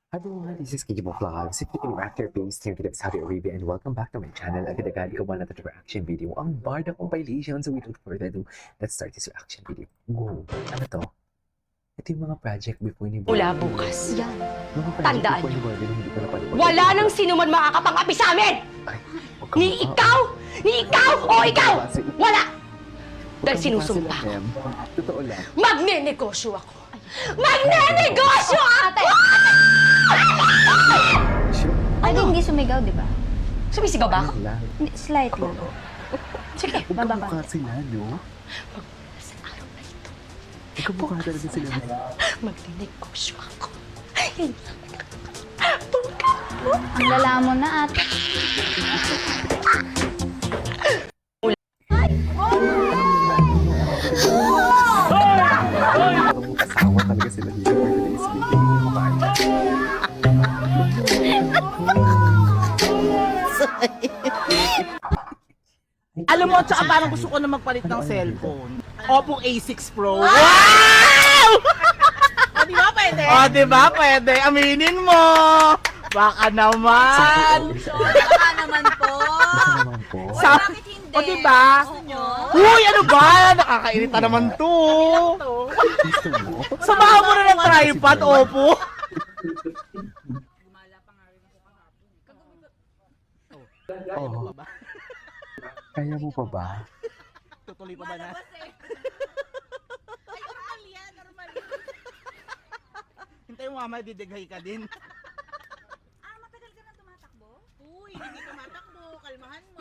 Hi everyone, this is Kiki Vlogs. If you can react your based here in Saudi Arabia and welcome back to my channel. Agad-agad ko na ito reaction video. Ang Barda compilation. So without further ado, let's start this reaction video. Go! Ano to? Ito yung mga project before ni Barbie. Mula bukas, Mga project Tandaan before ni niyo. Barbie na hindi ko napanood. wala nang sino man makakapang-api sa amin! Ay, huwag kang Ni mukha. ikaw! Ni ikaw! O ikaw! Wala! Huwag Dahil kang sinusumpa mukha sila, ko. Em. Totoo lang. Magne-negosyo ako! Magne-negosyo, ate! Sure. Ano? Hindi sumigaw, di ba? Sumisigaw ba ako? Ayun lang. Slightly. Sige, Huwag kang Bababa. mukha sila, no? sa araw na ito, Huwag kang mukha talaga sila. magne-negosyo ako. Ang lala mo na, ate. Asawa talaga sila dito for today's video. Hindi mo kaya. Alam mo, tsaka parang gusto ko na magpalit ng cellphone. Oppo A6 Pro. Wow! O, di ba pwede? O, di ba pwede? Aminin mo! Baka naman! Baka naman po. Baka naman po. Sa... Bakit hindi? O, di ba? Uy, ano ba? Nakakairita naman to. Gusto mo? Samahan mo na ng tripod, Oppo. Oo. Kaya mo pa ba? Tutuloy pa ba na? Ay, normal yan, normal yan. Hintay mo, mama, didighay ka din. Matagal ka na tumatakbo? Uy, hindi tumatakbo. Kalmahan mo.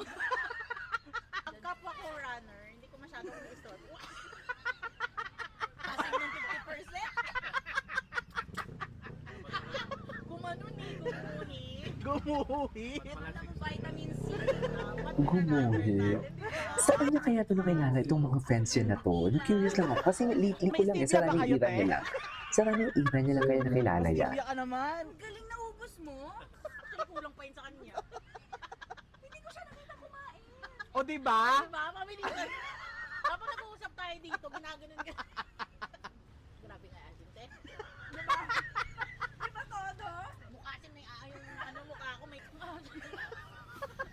Ang kapwa ko runner, hindi ko masyadong gusto. Kasi ng 50%. Gumanon eh, gumuhit. Gumuhit. Wala mo vitamin C. Gumuhit. Saan niya kaya ito nakilala itong mga friends niya na to? Na-curious lang ako. Kasi lately ko lang eh, sa raming ira nila. Sa raming ira niya lang kaya nakilala yan. Stevia ka naman. Ang galing na ubos mo. Actually, kulang pa yun sa kanya. Hindi ko siya nakita kumain. O, di ba? Diba? Pamilisan. Kapag nag-uusap tayo dito, ginaganon ka. Grabe nga asin, te. Diba? Diba todo? Mukha sin may yung ano mukha ko may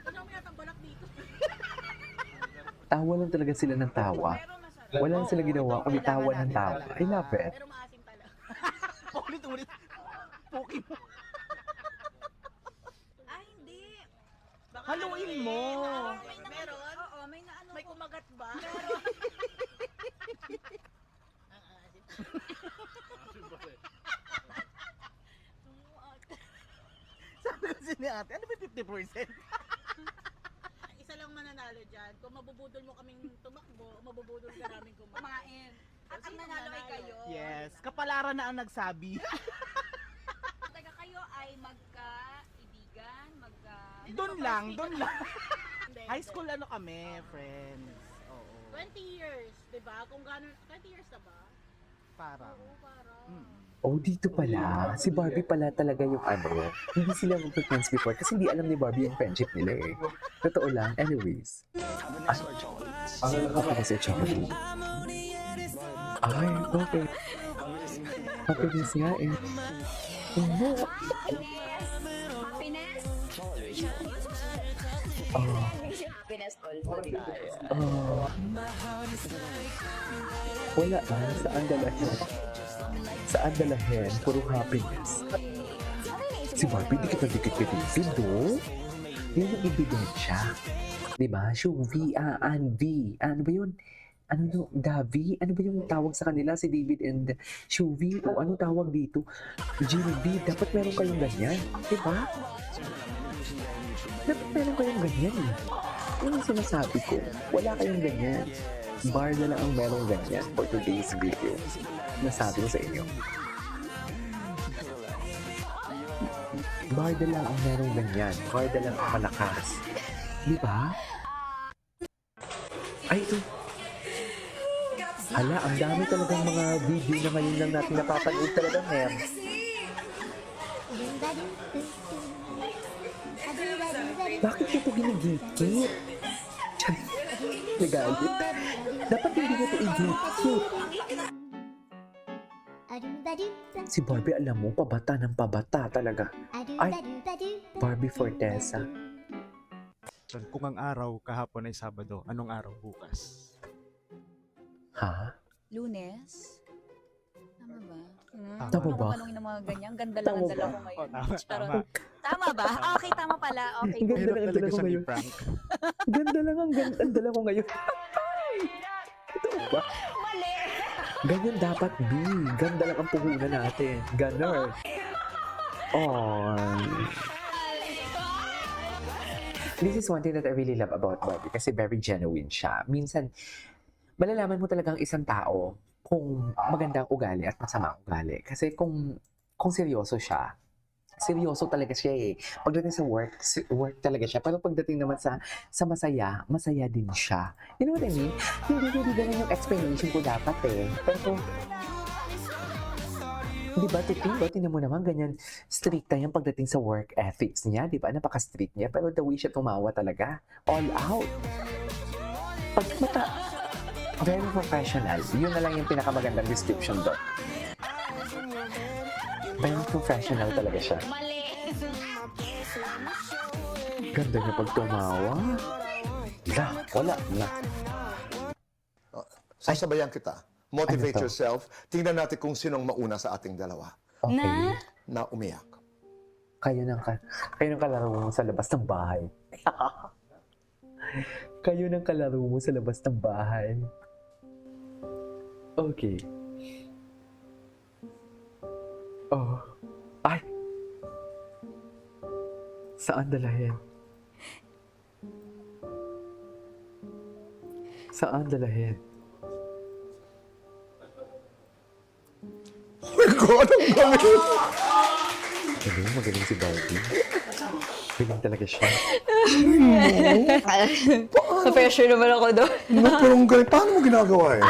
ano may atang balak dito. Tawa lang talaga sila ng tawa. Pero masarap. Wala lang sila ginawa kundi tawa ng tawa. I love it. Pero maasim talaga. Ulit-ulit. Poki mo. Ah, hindi. Baka Haluin ano mo. May meron? Oo, may naano. May kumagat ba? Meron. Ang asim. Sabi kasi ni ate, ano ba 50%? Isa lang mananalo dyan. Kung mabubudol mo kaming tumakbo, mabubudol ka namin kumain. At ang nanalo ay kayo. Yes, kapalaran na ang nagsabi. Taga kayo ay magka-ibigan, Doon lang, doon lang. Hindi, High hindi. school ano kami, friends. Oo. 20 years, di ba? Kung gano'n, 20 years na ba? Parang. Oo, parang. Oh, dito pala. Si Barbie pala talaga yung ano. Hindi sila mag-friends before kasi hindi alam ni Barbie yung friendship nila eh. Totoo lang. Anyways. Ay, okay na si Chocolate. Ay, okay. Happiness nga eh. Oo. Happiness? Oh. Happiness all the time. Oh. Wala saan dalahin? Saan dalahin? Puro happiness. Si Barbie, dikit ka din, no? Yun yung ebidensya. Diba? Shuvi, Anvi. Ano ba yun? Ano no? Davi? Ano ba yung tawag sa kanila? Si David and Shuvi? O ano tawag dito? Gilby. Dapat meron kayong ganyan. Diba? Dapat meron kayong ganyan eh. Yun yung sinasabi ko. Wala kayong ganyan. Barda lang ang merong ganyan for today's video. Nasabi ko sa inyo. Barda lang ang merong ganyan. Barda lang ang malakas. Di ba? Ay, ito. Hala, ang dami talagang mga video na ngayon lang natin napapanood talaga, Mem. Bakit ito ginigikit? Nagalit. Dapat hindi ko ito i-gikit. Aruba-duba. Si Barbie, alam mo, pabata ng pabata talaga. Ay, Barbie Fortesa. Kung ang araw kahapon ay Sabado, anong araw bukas? Ha? Lunes? Tama ba? Tama ba? Tanongin ng mga ganyan. Ganda lang ang dala ko ngayon. Oh, tama, Charot. tama. Tama ba? Okay, tama pala. Okay. Ganda Hirap lang ang talaga dala ko siyang ngayon. i-prank. Ganda lang ang dala ko ngayon. Totoo ba? Mali! Ganyan dapat, B. Ganda lang ang puhunan natin. Ganon. Oh. This is one thing that I really love about Barbie kasi very genuine siya. Minsan, malalaman mo talagang isang tao kung magandang ugali at masamang ugali. Kasi kung seryoso siya, seryoso talaga siya eh. Pagdating sa work talaga siya. Pero pagdating naman sa masaya din siya. You know what I mean? Hindi ganun yung explanation ko dapat eh. Pero, di ba, tingnan mo naman, ganyan, stricta yan pagdating sa work ethics niya, di ba? Napaka-strict niya, pero the way siya tumawa talaga, all out. Very professional. Yun na lang yung pinakamagandang description doon. Very professional talaga siya. Mali! Ganda niya pag tumawa. Wala na. Sasabayan kita. Motivate Ano to? yourself. Tingnan natin kung sinong mauna sa ating dalawa Okay. Na? na umiyak. Kayo ng kalaro mo sa labas ng bahay. Kayo ng kalaro mo sa labas ng bahay. Okay. Oh. Ay! Saan dalahin? Saan dalahin? Oh my God! Ang galing! Magaling si Barbie. Galing talaga siya. Na-pressure naman ako doon. Pero ang galing. Paano mo ginagawa eh?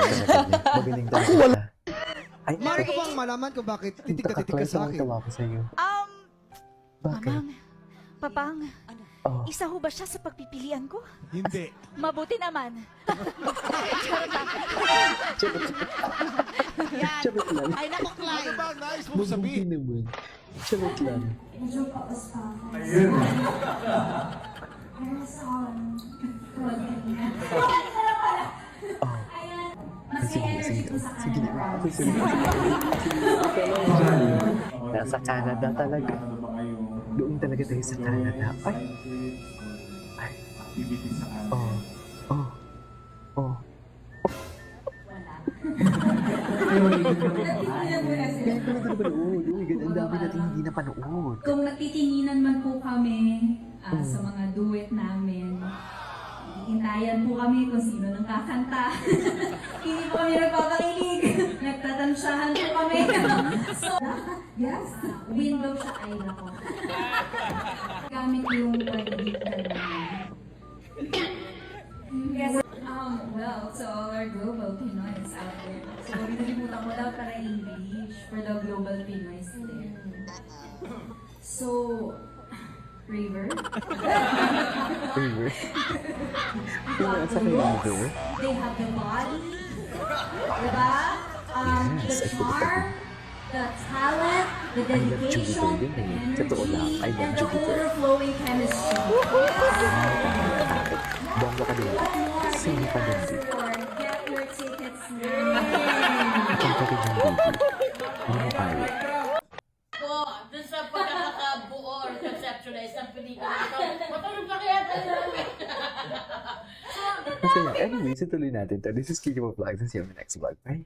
Magaling talaga siya. Ay, Mari ko bang malaman kung bakit titig na titig ka sa akin? tawa ko sa'yo. Bakit? Mamang, papang, Oh. isa ho ba siya sa pagpipilian ko? Hindi. Mabuti naman. Charot lang. Ay, naku, Ano Clyde. ba ang nais mo Mabuti sabihin? naman. Charot lang. Oh. Sige. Nasa Canada talaga. Doon talaga tayo sa Canada. Ay. Oh. Kaya pala ito napanood. Uy, ang dami natin hindi napanood. Kung nagtitinginan man po kami sa mga duet namin, hintayan po kami kung sino nang kakanta. Hindi po kami nagpapakilig. Nagtatansyahan po kami. So, yes, window sa ay nako. Gamit yung digital namin. Yes, well, to all our global Pinoys out there. So, nilimutan ko daw para English for the global Pinoys there. So, River. River. Sa kayo, They have the body, diba? Yes, The I put it charm, the talent, the dedication, Jupiter din eh. Totoo lang, I love and the Jupiter. overflowing chemistry. Bongga ka din. Sino ka din? Get your tickets now. Bongga ka din, baby. Ano kayo? Po, dun sa pagkakabuo or conceptualize ng pelikula ito, matulog na kaya tayo namin. Masaya. Anyways, ituloy natin to. This is Kiki Vlogs and see you on the next vlog. Bye!